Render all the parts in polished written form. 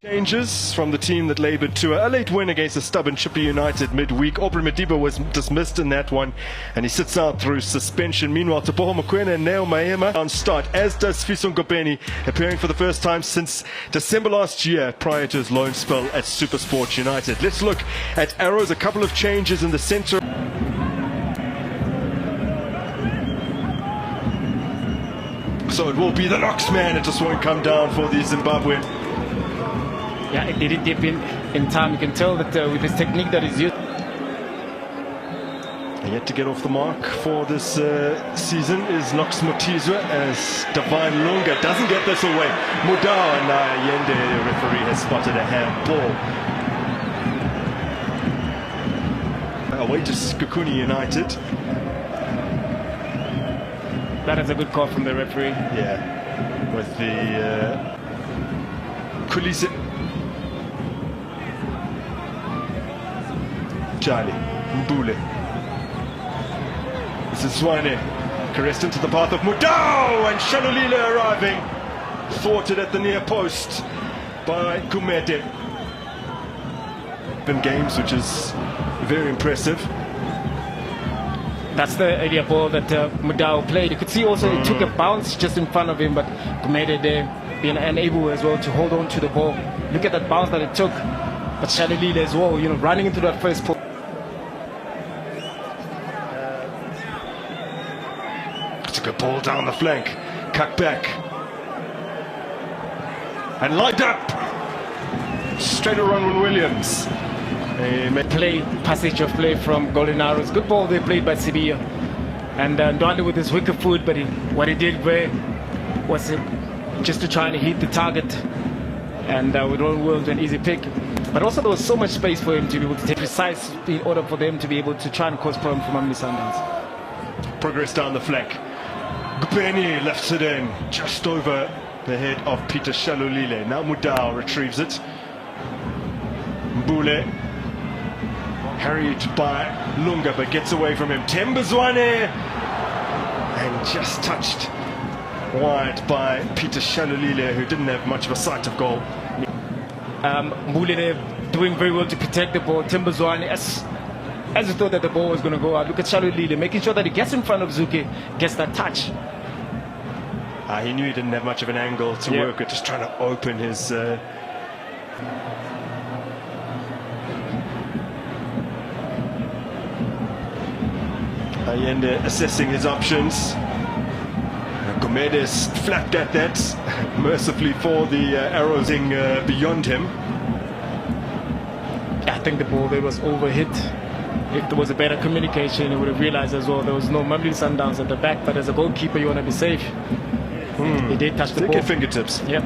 Changes from the team that laboured to a late win against a stubborn Chippa United midweek. Aubrey Madiba was dismissed in that one and he sits out through suspension. Meanwhile, Teboho Mokoena and Neo Mahema on start, as does Fiso Ngobeni, appearing for the first time since December last year prior to his loan spell at SuperSport United. Let's look at Arrows, a couple of changes in the centre. So it will be the Knox man, it just won't come down for the Zimbabwean. Yeah, it didn't dip in time. You can tell that with his technique that he's used. And yet to get off the mark for this season is Knox Motizwa, as Divine Lunga doesn't get this away. Mudao and Yende, the referee, has spotted a handball. Away to Skukuni United. That is a good call from the referee. Yeah, with the Kulise. Charlie Mbule. This is Swane, caressed into the path of Mudao, and Shalulile arriving, thwarted at the near post by Kumete. In games, which is very impressive. That's the idea ball that Mudao played. You could see also it took a bounce just in front of him, but Kumete there being unable as well to hold on to the ball. Look at that bounce that it took. But Shalulile as well, you know, running into that first post. It's a good ball down the flank, cut back, and lined up. Straight around Williams. Play, passage of play from Golden Arrows. Good ball they played by Sibia. And Ndwandwe with his wicker foot, but what he did was just to try and hit the target. And with Ron Williams, an easy pick. But also there was so much space for him to be able to take precise in order for them to be able to try and cause problems for Mamelodi Sundowns. Progress down the flank. Ngubeni left it in just over the head of Peter Shalulile. Now Mudao retrieves it. Mbule harried by Lunga, but gets away from him. Tembazwane, and just touched wide by Peter Shalulile, who didn't have much of a sight of goal. Mbule doing very well to protect the ball. Tembazwane, as he thought that the ball was going to go out. Look at Shalulile making sure that he gets in front of Zuke, gets that touch. He knew he didn't have much of an angle to work with, just trying to open his Ayende assessing his options. Gomedes flapped at that, mercifully for the Arrows beyond him. I think the ball there was overhit. If there was a better communication, he would have realized as well there was no Mamelodi Sundowns at the back, but as a goalkeeper you want to be safe. He did touch the ball. At fingertips. Yep.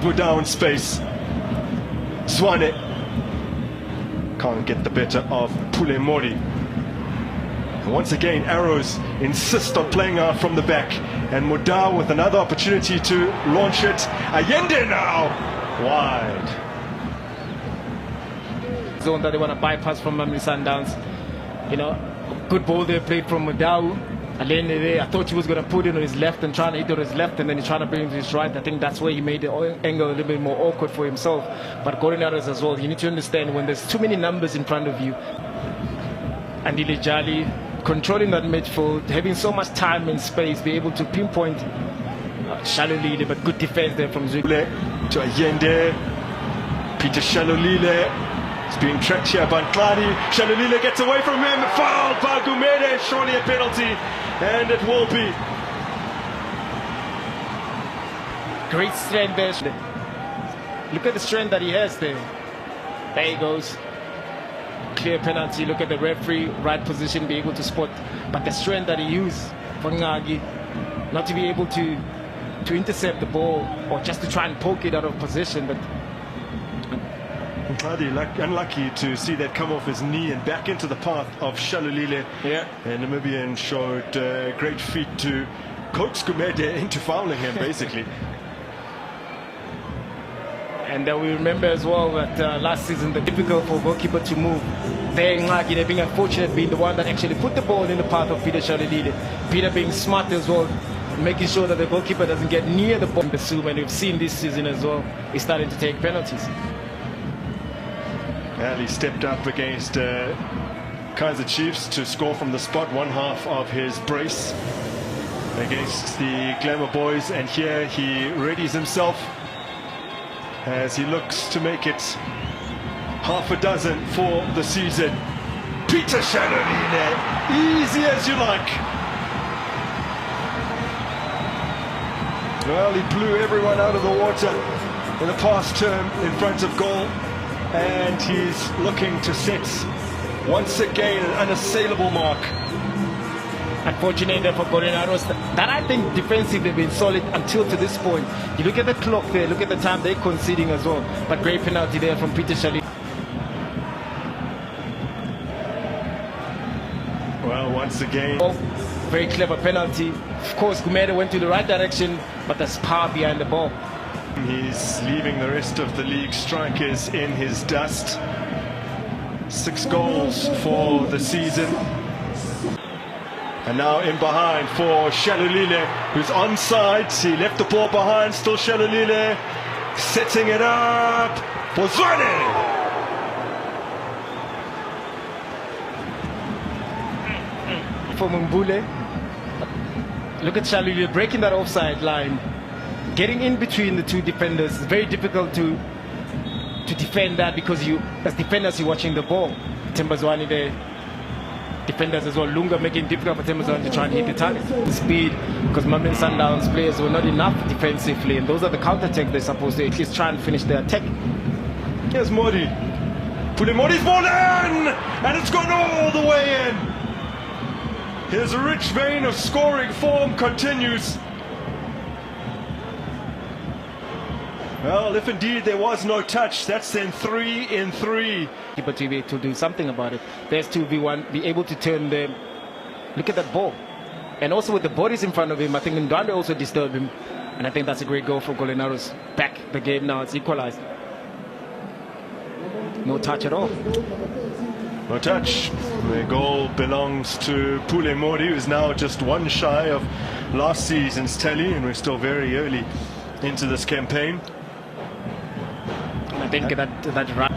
Put down space. Swane can't get the better of Pulemori. And once again, Arrows insist on playing out from the back, and Mudao with another opportunity to launch it. Ayende now wide. Zone that they want to bypass from Mamelodi Sundowns. You know, good ball there played from Mudao. Alene there, I thought he was going to put it on his left and trying to hit it on his left, and then he's trying to bring it to his right. I think that's where he made the angle a little bit more awkward for himself. But Golden Arrows as well, you need to understand when there's too many numbers in front of you. Andile Jali controlling that midfield, having so much time and space, be able to pinpoint Shalulile, but good defense there from Zule. To Ayende, Peter Shalulile. It's being tracked here by Nklani. Shalulile gets away from him. Fouled by Gumede. Surely a penalty. And it will be. Great strength there. Look at the strength that he has there. There he goes. Clear penalty. Look at the referee. Right position, be able to spot. But the strength that he used for Ngagi, not to be able to intercept the ball or just to try and poke it out of position. But unlucky to see that come off his knee and back into the path of Shalulile. Yeah. And Namibian showed great feet to coax Gumede into fouling him, basically. And we remember as well that last season, the difficult for goalkeeper to move. There, Ngagi being unfortunate, being the one that actually put the ball in the path of Peter Shalulile. Peter being smart as well, making sure that the goalkeeper doesn't get near the ball. Basuma, and we've seen this season as well, he's starting to take penalties. Well, he stepped up against Kaizer Chiefs to score from the spot, one half of his brace against the Glamour Boys, and here he readies himself as he looks to make it half a dozen for the season. Peter Shaloline, easy as you like. Well, he blew everyone out of the water in the past term in front of goal, and he's looking to set once again an unassailable mark. Unfortunately for Golden Arrows, that I think defensively they've been solid until to this point. You look at the clock there, look at the time they're conceding as well. But great penalty there from Peter Shaloline. Well, once again, very clever penalty. Of course, Gumede went to the right direction, but there's power behind the ball. He's leaving the rest of the league strikers in his dust. 6 goals for the season. And now in behind for Shaloline, who's onside. He left the ball behind, still Shaloline setting it up for Zwane. For Mbule, look at Shaloline breaking that offside line, getting in between the two defenders. It's very difficult to defend that, because you, as defenders, you're watching the ball. Zwane there, defenders as well. Lunga making it difficult for Zwane to try and hit the target. Speed, because Mamelodi Sundowns players were not enough defensively, and those are the counter-attacks they're supposed to at least try and finish their attack. Here's Modi. Modi's ball in, and it's gone all the way in. His rich vein of scoring form continues. Well, if indeed there was no touch, that's then 3 in 3. But to be able to do something about it. There's 2v1, be able to turn them. Look at that ball. And also with the bodies in front of him, I think Ndwandwe also disturbed him. And I think that's a great goal for Golden Arrows. Back the game now, it's equalized. No touch at all. No touch. The goal belongs to Pule Modi, who's now just one shy of last season's tally, and we're still very early into this campaign. I think that run.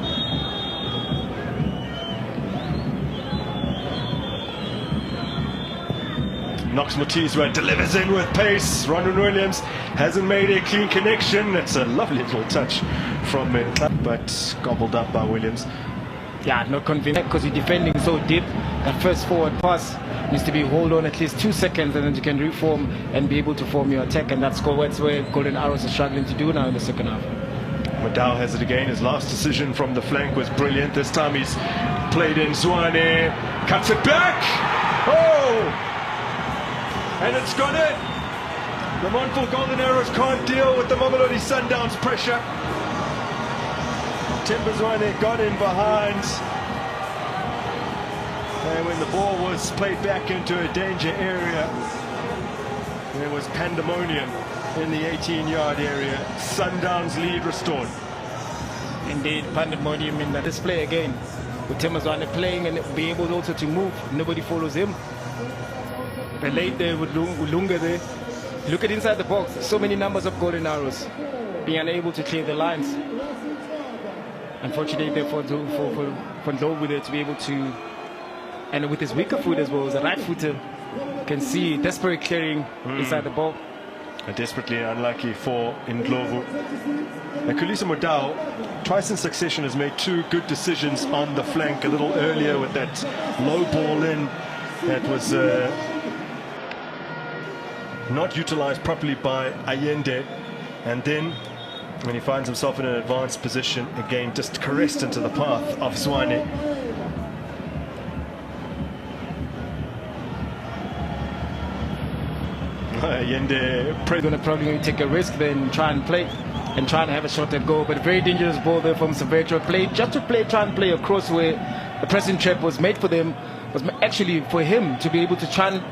Knox Mutizwa delivers in with pace. Ronwen Williams hasn't made a clean connection. It's a lovely little touch from him, but gobbled up by Williams. Yeah, not convenient, because you're defending so deep. That first forward pass needs to be hold on at least 2 seconds, and then you can reform and be able to form your attack. And that's where Golden Arrows are struggling to do now in the second half. Madao has it again. His last decision from the flank was brilliant. This time he's played in. Zwane cuts it back. Oh! And it's gone in. The Montfort Golden Arrows can't deal with the Mamelodi Sundowns pressure. Zwane got in behind. And when the ball was played back into a danger area, there was pandemonium in the 18-yard area. Sundowns lead restored. Indeed, pandemonium in that display again. With Zwane playing and being able also to move, nobody follows him. The late there with Lunga there. Look at inside the box. So many numbers of Golden Arrows being unable to clear the lines. Unfortunately, for Ndlovu there to be able to, and with his weaker foot as well, as a right footer, can see desperate clearing inside the ball. Desperately unlucky for Ndlovu. And Kulisa Modao, twice in succession, has made 2 good decisions on the flank. A little earlier with that low ball in that was not utilized properly by Allende, and then when he finds himself in an advanced position again, just caressed into the path of Zwane. Allende going to probably take a risk then try and play and try and have a shot at goal, but a very dangerous ball there from Savetra. Try and play across where the pressing trap was made for them, was actually for him to be able to try and,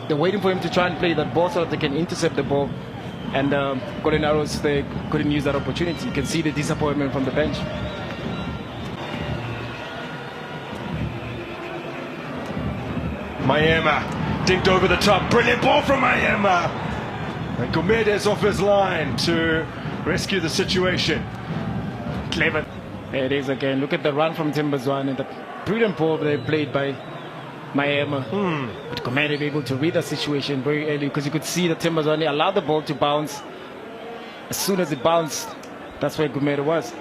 they're waiting for him to try and play that ball so that they can intercept the ball. And Golden Arrows, they couldn't use that opportunity. You can see the disappointment from the bench. Mayema dinked over the top. Brilliant ball from Mayema. And Gumede off his line to rescue the situation. Clever. There it is again. Look at the run from Timbazwane and the brilliant ball they played by Mayema. But Gumede able to read the situation very early because you could see that Timbazwane allowed the ball to bounce. As soon as it bounced, that's where Gumede was.